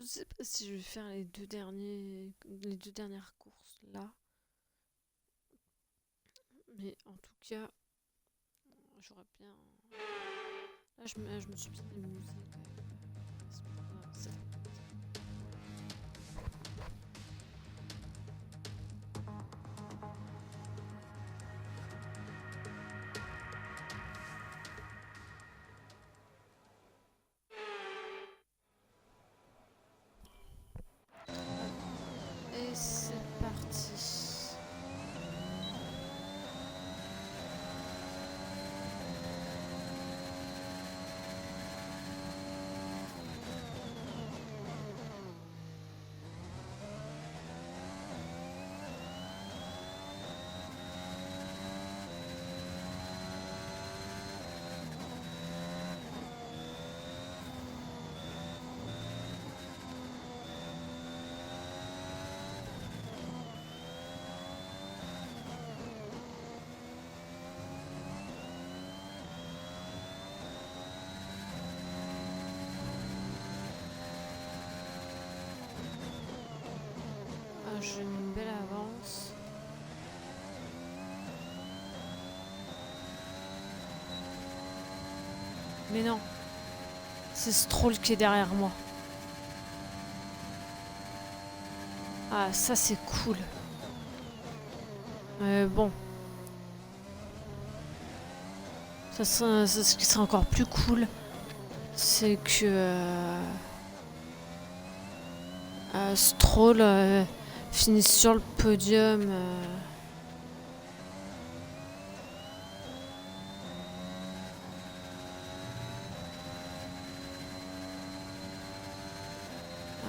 sais pas si je vais faire les deux dernières courses là. Mais en tout cas, j'aurais bien. Là, je me suis mis des musiques. Et c'est parti. Ah, j'ai une belle avance. Mais non, c'est Stroll qui est derrière moi. Ah, ça c'est cool. Bon. Ce qui serait encore plus cool, c'est que Stroll finisse sur le podium.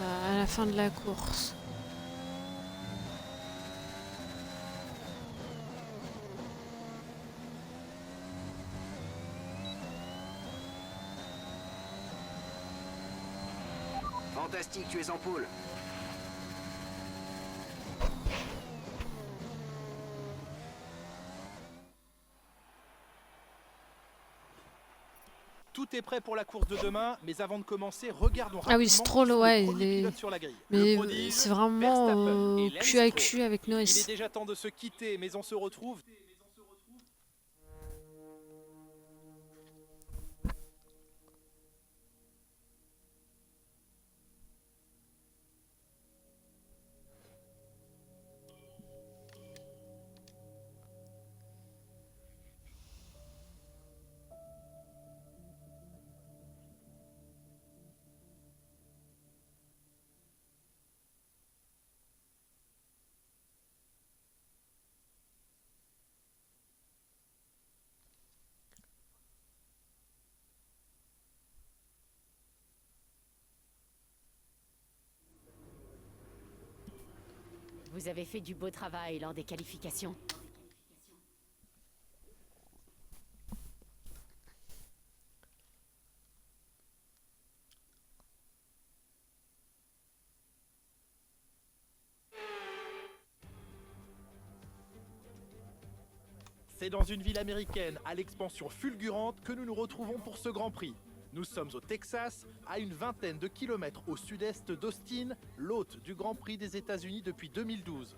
À la fin de la course. Fantastique, tu es en pôle. Tout est prêt pour la course de demain, mais avant de commencer, regardons Ah oui, rapidement Stroll, qui sont ouais, les premiers il est. pilotes sur la grille. Mais Le prodige, c'est vraiment Verstappen et Lance cul à Stroll. cul avec Il est Norris. déjà temps de se quitter, mais on se retrouve. Vous avez fait du beau travail lors des qualifications. C'est dans une ville américaine à l'expansion fulgurante que nous nous retrouvons pour ce Grand Prix. Nous sommes au Texas, à une vingtaine de kilomètres au sud-est d'Austin, l'hôte du Grand Prix des États-Unis depuis 2012.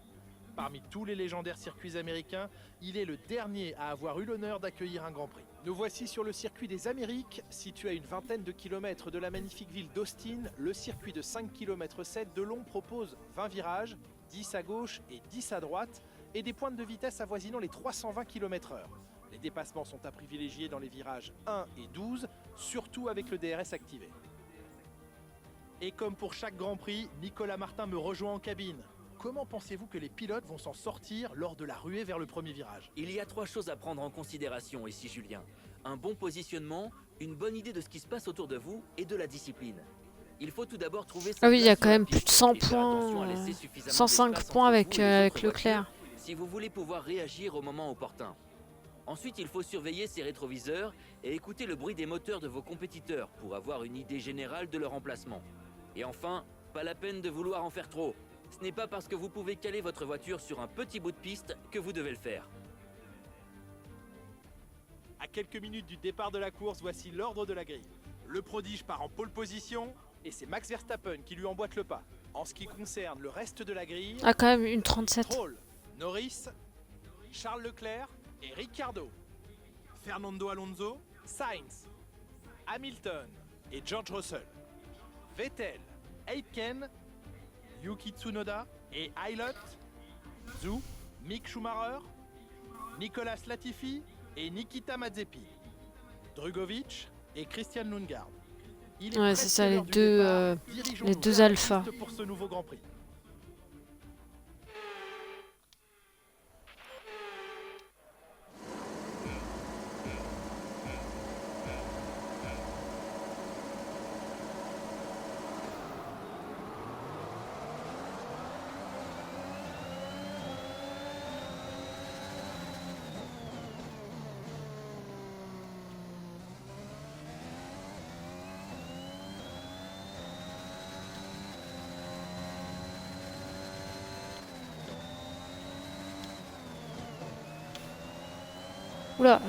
Parmi tous les légendaires circuits américains, il est le dernier à avoir eu l'honneur d'accueillir un Grand Prix. Nous voici sur le circuit des Amériques, situé à une vingtaine de kilomètres de la magnifique ville d'Austin. Le circuit de 5 km 7 de long propose 20 virages, 10 à gauche et 10 à droite, et des pointes de vitesse avoisinant les 320 km/h. Les dépassements sont à privilégier dans les virages 1 et 12, surtout avec le DRS activé. Et comme pour chaque Grand Prix, Nicolas Martin me rejoint en cabine. Comment pensez-vous que les pilotes vont s'en sortir lors de la ruée vers le premier virage? Il y a 3 choses à prendre en considération ici, Julien. Un bon positionnement, une bonne idée de ce qui se passe autour de vous et de la discipline. Il faut tout d'abord trouver sa Ah oui, il y a place quand sur la même plus de piste 100 et faire attention à points. laisser suffisamment 105 d'espace points entre avec, vous et les avec autres Leclerc. voitures si vous voulez pouvoir réagir au moment opportun. Ensuite, il faut surveiller ses rétroviseurs et écouter le bruit des moteurs de vos compétiteurs pour avoir une idée générale de leur emplacement. Et enfin, pas la peine de vouloir en faire trop. Ce n'est pas parce que vous pouvez caler votre voiture sur un petit bout de piste que vous devez le faire. À quelques minutes du départ de la course, voici l'ordre de la grille. Le prodige part en pole position, et c'est Max Verstappen qui lui emboîte le pas. En ce qui concerne le reste de la grille, Ah, quand même, une 37. Stroll, Norris, Charles Leclerc et Ricciardo. Fernando Alonso, Sainz, Hamilton et George Russell. Vettel, Aitken, Yuki Tsunoda et Aylot, Zhou, Mick Schumacher, Nicolas Latifi et Nikita Mazepin. Drugovic et Christian Lundgaard. Il est Ouais, presque c'est ça, les l'heure du deux, départ. Dirigeons-nous les deux vers la alphas. piste pour ce nouveau Grand Prix. Oula.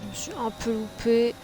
Je me suis un peu loupé.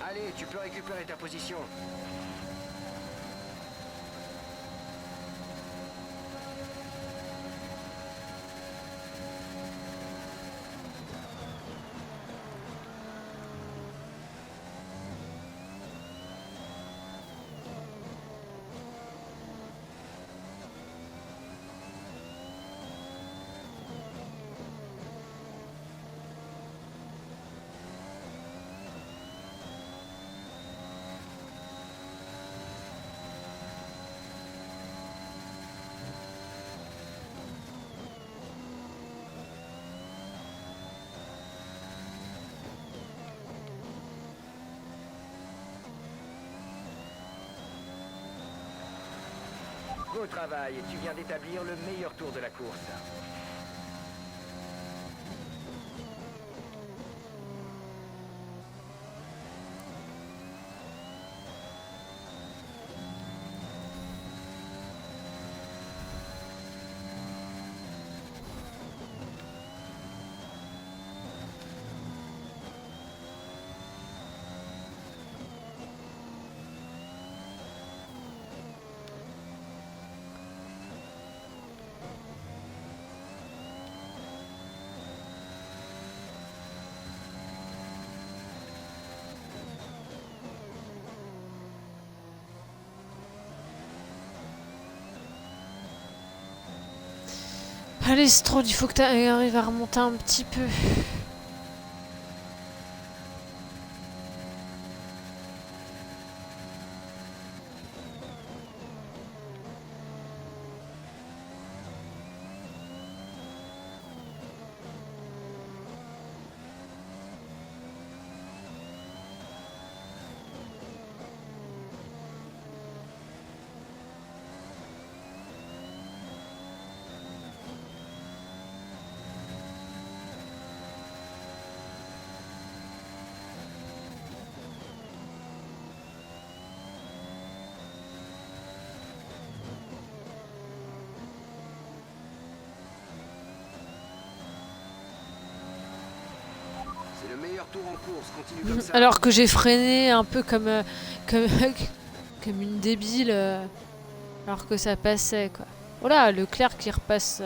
Allez, tu peux récupérer ta position. Beau travail, tu viens d'établir le meilleur tour de la course. Allez, Stroll, il faut que tu arrives à remonter un petit peu. meilleur tour en course, continue comme ça. Alors que j'ai freiné un peu comme, comme une débile, alors que ça passait, quoi. Voilà, Leclerc qui repasse.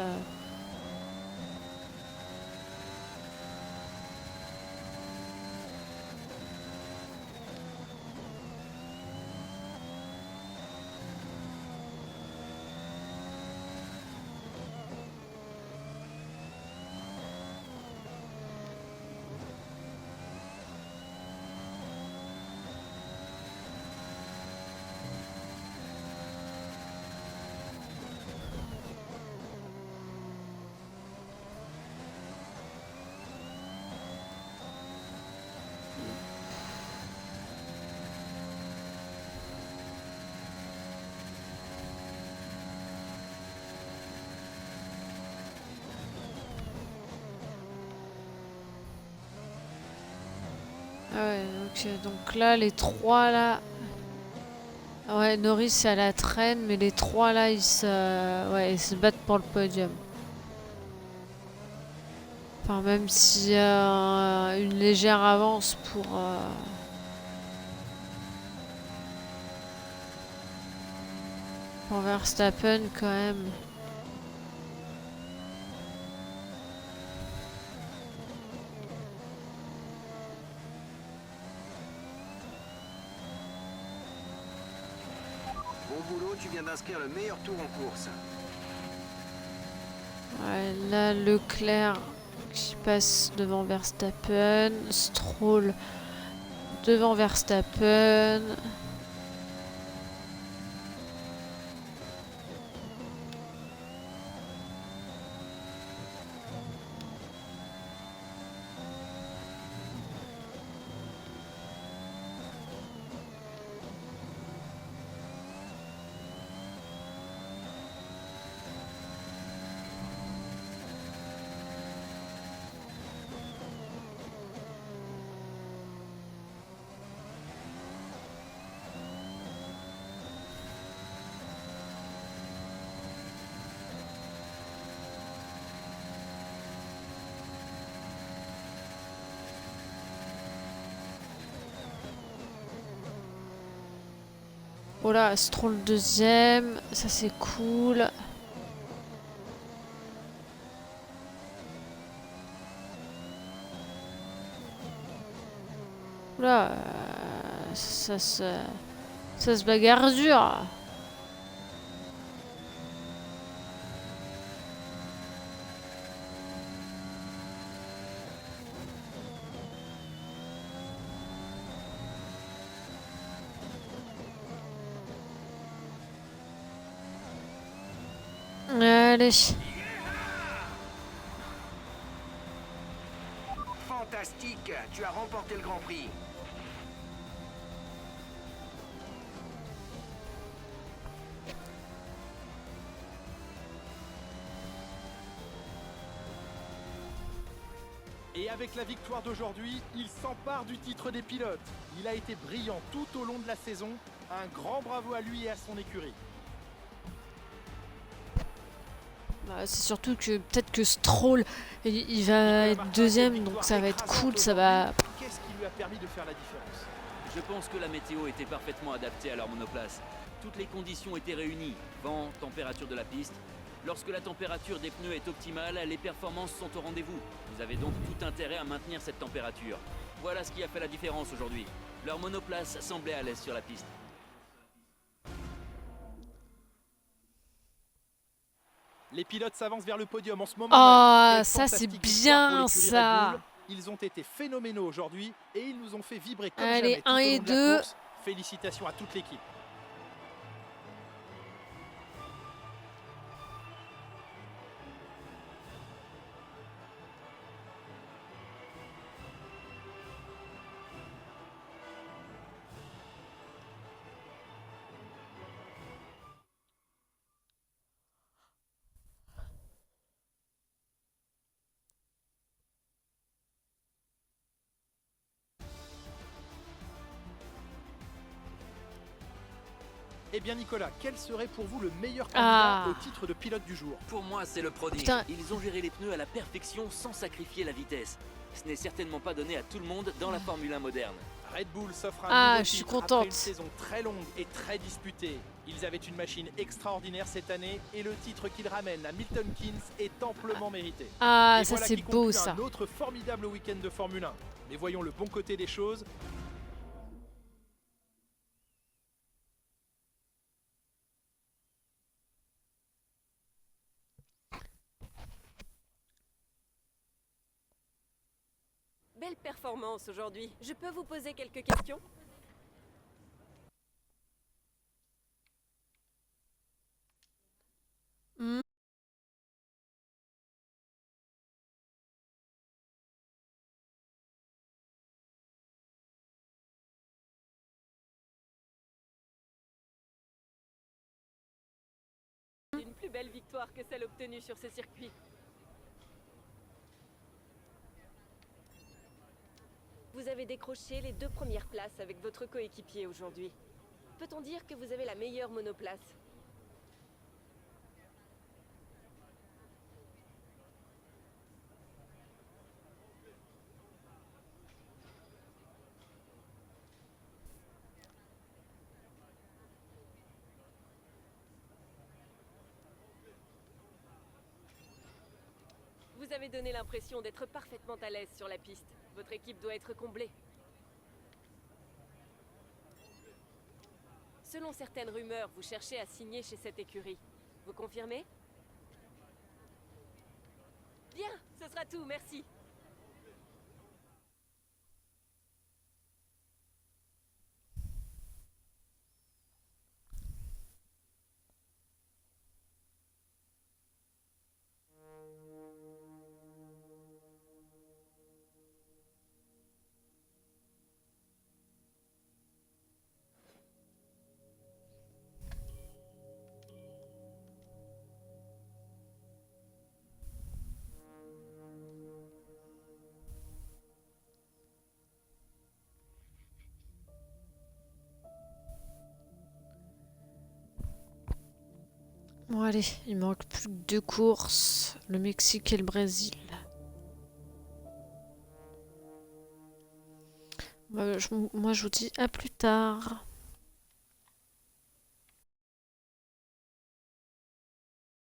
Ah ouais, donc là, les trois là. Ouais, Norris est à la traîne, mais les trois là, ouais, ils se battent pour le podium. Enfin, même s'il y a une légère avance pour Verstappen quand même. Bon boulot, tu viens d'inscrire le meilleur tour en course. Ouais, là, Leclerc qui passe devant Verstappen. Stroll devant Verstappen. Oh là, Stroll deuxième, ça c'est cool. Oula, ça se bagarre dur. Allez. Fantastique, tu as remporté le Grand Prix. Et avec la victoire d'aujourd'hui, il s'empare du titre des pilotes. Il a été brillant tout au long de la saison. Un grand bravo à lui et à son écurie. Bah, c'est surtout que peut-être que Stroll il va être deuxième, donc ça va être cool, ça va. Qu'est-ce qui lui a permis de faire la différence? Je pense que la météo était parfaitement adaptée à leur monoplace. Toutes les conditions étaient réunies. Vent, température de la piste. Lorsque la température des pneus est optimale, les performances sont au rendez-vous. Vous avez donc tout intérêt à maintenir cette température. Voilà ce qui a fait la différence aujourd'hui. Leur monoplace semblait à l'aise sur la piste. Les pilotes s'avancent vers le podium en ce moment Ah, même. ça, c'est Fantastique victoire bien, pour l'écurie ça. Red Bull. Ils ont été phénoménaux aujourd'hui et ils nous ont fait vibrer comme Allez, jamais tout 1 au et long de la 2. course. Félicitations à toute l'équipe. Eh bien Nicolas, quel serait pour vous le meilleur candidat Ah. au titre de pilote du jour? Pour moi, c'est le prodige. Putain. Ils ont géré les pneus à la perfection sans sacrifier la vitesse. Ce n'est certainement pas donné à tout le monde dans la Formule 1 moderne. Red Bull s'offre un Ah, nouveau je suis titre après contente. une saison très longue et très disputée. Ils avaient une machine extraordinaire cette année et le titre qu'ils ramènent à Milton Keynes est amplement mérité. Ah, Et ça voilà c'est qui beau conclut ça. un autre formidable week-end de Formule 1. Mais voyons le bon côté des choses. Belle performance aujourd'hui. Je peux vous poser quelques questions? Hmm. Une plus belle victoire que celle obtenue sur ce circuit. Vous avez décroché les 2 premières places avec votre coéquipier aujourd'hui. Peut-on dire que vous avez la meilleure monoplace? Vous avez donné l'impression d'être parfaitement à l'aise sur la piste. Votre équipe doit être comblée. Selon certaines rumeurs, vous cherchez à signer chez cette écurie. Vous confirmez? Bien, ce sera tout, merci. Bon allez, il manque plus que 2 courses, le Mexique et le Brésil. Moi je vous dis à plus tard.